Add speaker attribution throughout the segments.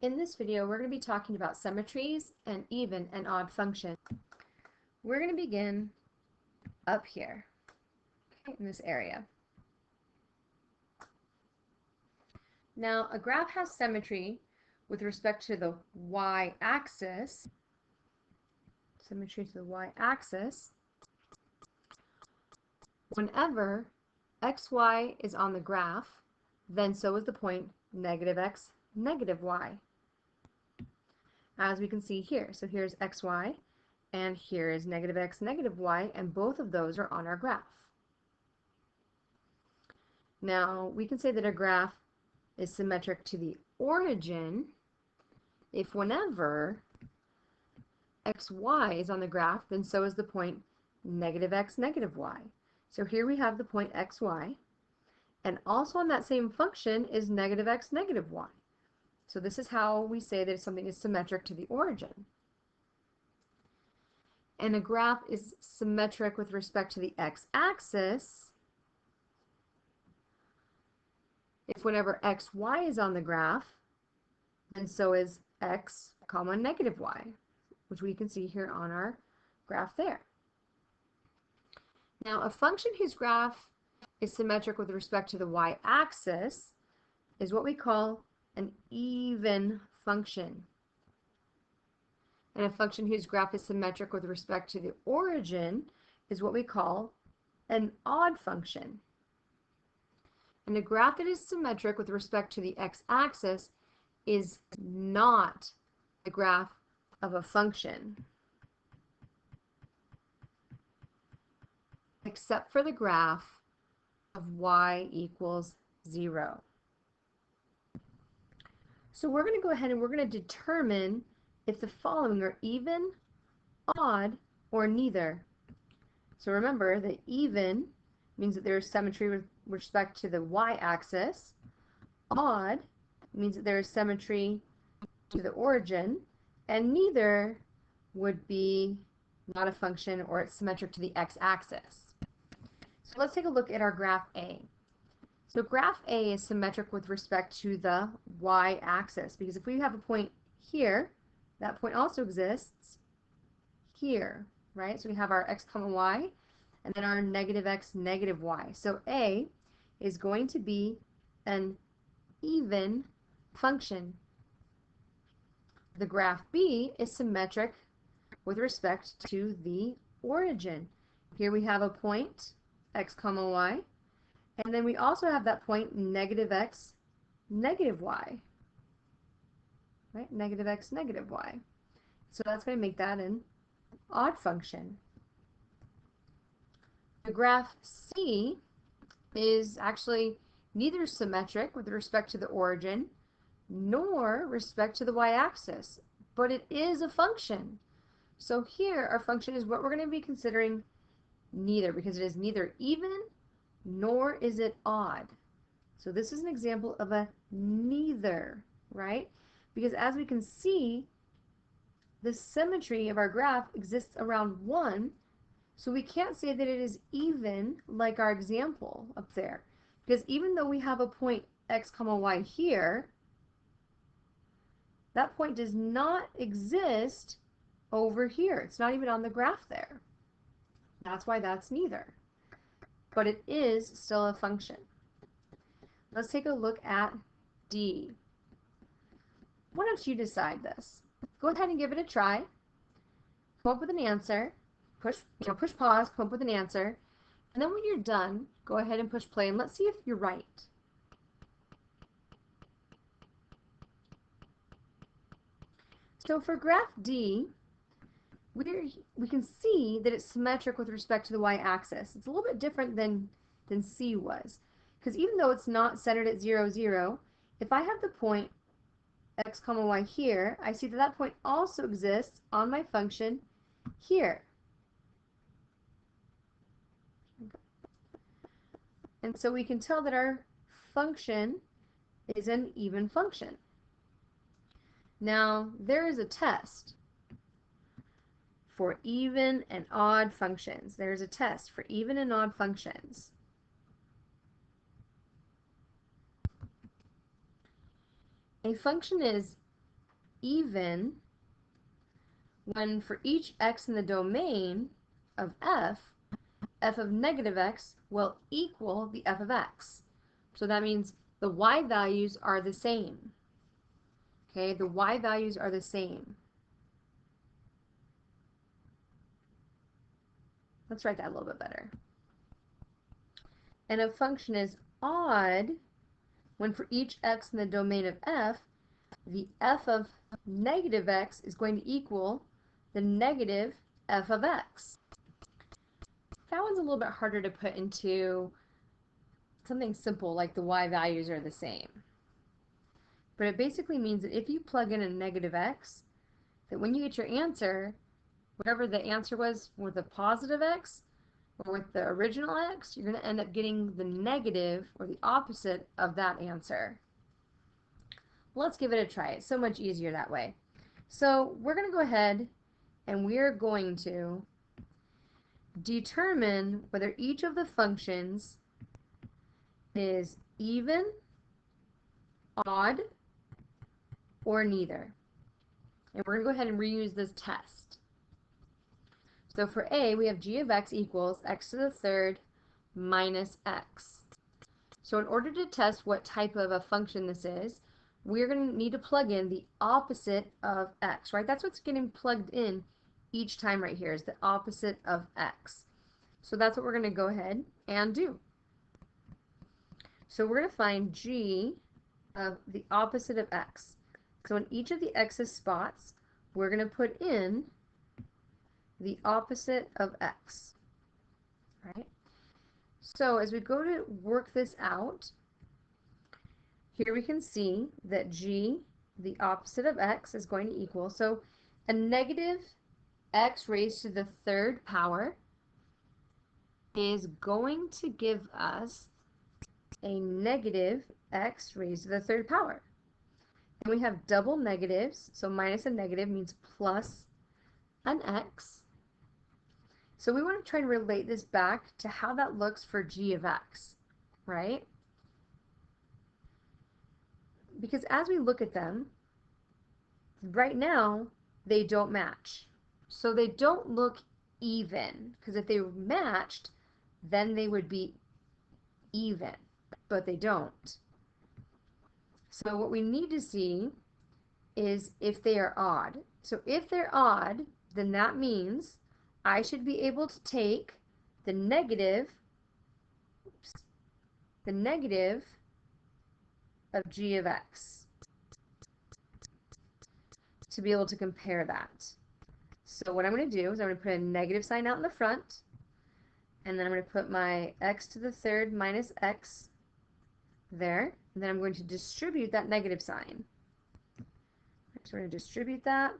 Speaker 1: In this video, we're going to be talking about symmetries and even and odd functions. We're going to begin up here, okay, in this area. Now, a graph has symmetry with respect to the y-axis, symmetry to the y-axis, whenever xy is on the graph, then so is the point negative x, negative y. As we can see here, so here's xy, and here is negative x, negative y, and both of those are on our graph. Now, we can say that a graph is symmetric to the origin if whenever xy is on the graph, then so is the point negative x, negative y. So here we have the point xy, and also on that same function is negative x, negative y. So this is how we say that something is symmetric to the origin. And a graph is symmetric with respect to the x-axis if whenever xy is on the graph, then so is x, comma, negative y, which we can see here on our graph there. Now, a function whose graph is symmetric with respect to the y-axis is what we call an even function. And a function whose graph is symmetric with respect to the origin is what we call an odd function. And a graph that is symmetric with respect to the x-axis is not the graph of a function, except for the graph of y equals 0. So we're going to go ahead and we're going to determine if the following are even, odd, or neither. So remember that even means that there is symmetry with respect to the y-axis. Odd means that there is symmetry to the origin, and neither would be not a function or it's symmetric to the x-axis. So let's take a look at our graph A. So graph A is symmetric with respect to the y-axis, because if we have a point here, that point also exists here, right? So we have our x comma y, and then our negative x, negative y. So A is going to be an even function. The graph B is symmetric with respect to the origin. Here we have a point, x comma y, and then we also have that point, negative x, negative y, right? Negative x, negative y. So that's going to make that an odd function. The graph C is actually neither symmetric with respect to the origin nor respect to the y-axis, but it is a function. So here our function is what we're going to be considering neither, because it is neither even nor is it odd. So this is an example of a neither, right? Because as we can see, the symmetry of our graph exists around 1, so we can't say that it is even like our example up there. Because even though we have a point x comma y here, that point does not exist over here. It's not even on the graph there. That's why that's neither. But it is still a function. Let's take a look at D. Why don't you decide this? Go ahead and give it a try. Come up with an answer. Push pause, come up with an answer. And then when you're done, go ahead and push play and let's see if you're right. So for graph D, we can see that it's symmetric with respect to the y-axis. It's a little bit different than C was. Because even though it's not centered at 0, 0, if I have the point x comma y here, I see that that point also exists on my function here. And so we can tell that our function is an even function. Now, there is a test for even and odd functions. There's a test for even and odd functions. A function is even when for each x in the domain of f of negative x will equal the f of x. So that means the y values are the same. Okay, the y values are the same. Let's write that a little bit better. And a function is odd when for each x in the domain of f, the f of negative x is going to equal the negative f of x. That one's a little bit harder to put into something simple like the y values are the same. But it basically means that if you plug in a negative x, that when you get your answer, whatever the answer was with a positive x or with the original x, you're going to end up getting the negative or the opposite of that answer. Let's give it a try. It's so much easier that way. So we're going to go ahead and we're going to determine whether each of the functions is even, odd, or neither. And we're going to go ahead and reuse this test. So for A, we have g of x equals x to the third minus x. So in order to test what type of a function this is, we're going to need to plug in the opposite of x, right? That's what's getting plugged in each time right here, is the opposite of x. So that's what we're going to go ahead and do. So we're going to find g of the opposite of x. So in each of the x's spots, we're going to put in the opposite of x, right? So as we go to work this out, here we can see that g, the opposite of x, is going to equal, so a negative x raised to the third power is going to give us a negative x raised to the third power. And we have double negatives, so minus a negative means plus an x. So we want to try to relate this back to how that looks for g of x, right? Because as we look at them, right now, they don't match. So they don't look even, because if they were matched, then they would be even, but they don't. So what we need to see is if they are odd. So if they're odd, then that means I should be able to take the negative of g of x to be able to compare that. So what I'm going to do is I'm going to put a negative sign out in the front, and then I'm going to put my x to the third minus x there, and then I'm going to distribute that negative sign. So we're going to distribute that,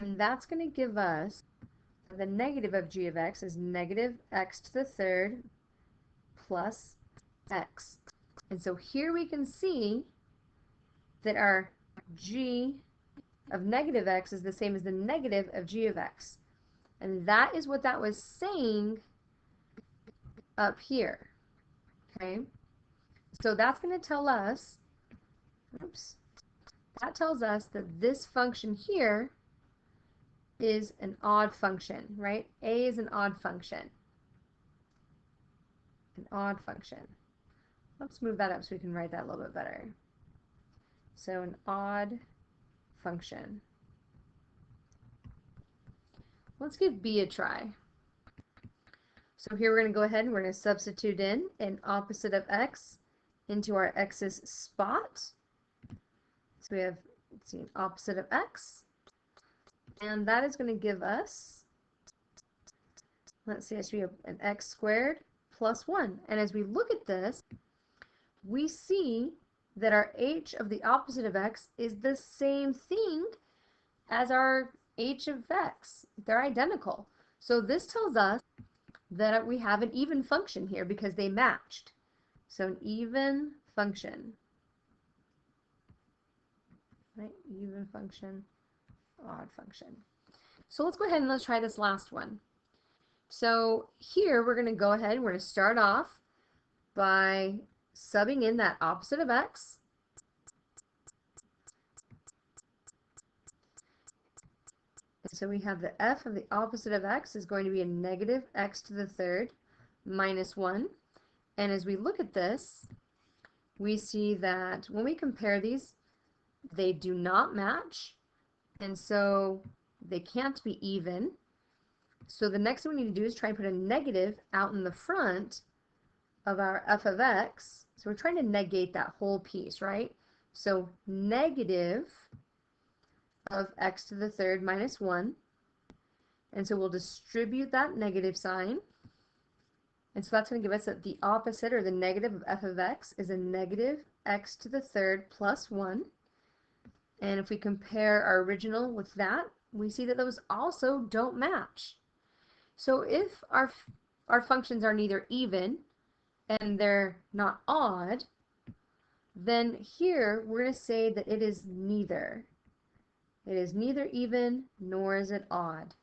Speaker 1: and that's going to give us the negative of g of x is negative x to the third plus x. And so here we can see that our g of negative x is the same as the negative of g of x. And that is what that was saying up here. Okay? So that's going to tell us, that tells us that this function here is an odd function, right? A is an odd function. An odd function. Let's move that up so we can write that a little bit better. So an odd function. Let's give B a try. So here we're going to go ahead and we're going to substitute in an opposite of x into our x's spot. So we have, let's see, an opposite of x. And that is going to give us, let's see, it should be an x squared plus 1. And as we look at this, we see that our h of the opposite of x is the same thing as our h of x. They're identical. So this tells us that we have an even function here because they matched. So an even function. Right? Even function, odd function. So let's go ahead and let's try this last one. So here we're going to go ahead and we're going to start off by subbing in that opposite of x. so we have the f of the opposite of x is going to be a negative x to the third minus 1. And as we look at this, we see that when we compare these, they do not match, and so they can't be even. So the next thing we need to do is try and put a negative out in the front of our f of x. So we're trying to negate that whole piece, right? So negative of x to the third minus 1. And so we'll distribute that negative sign. And so that's going to give us that the opposite, or the negative of f of x, is a negative x to the third plus 1. And if we compare our original with that, we see that those also don't match. So if our functions are neither even and they're not odd, then here we're going to say that it is neither. It is neither even nor is it odd.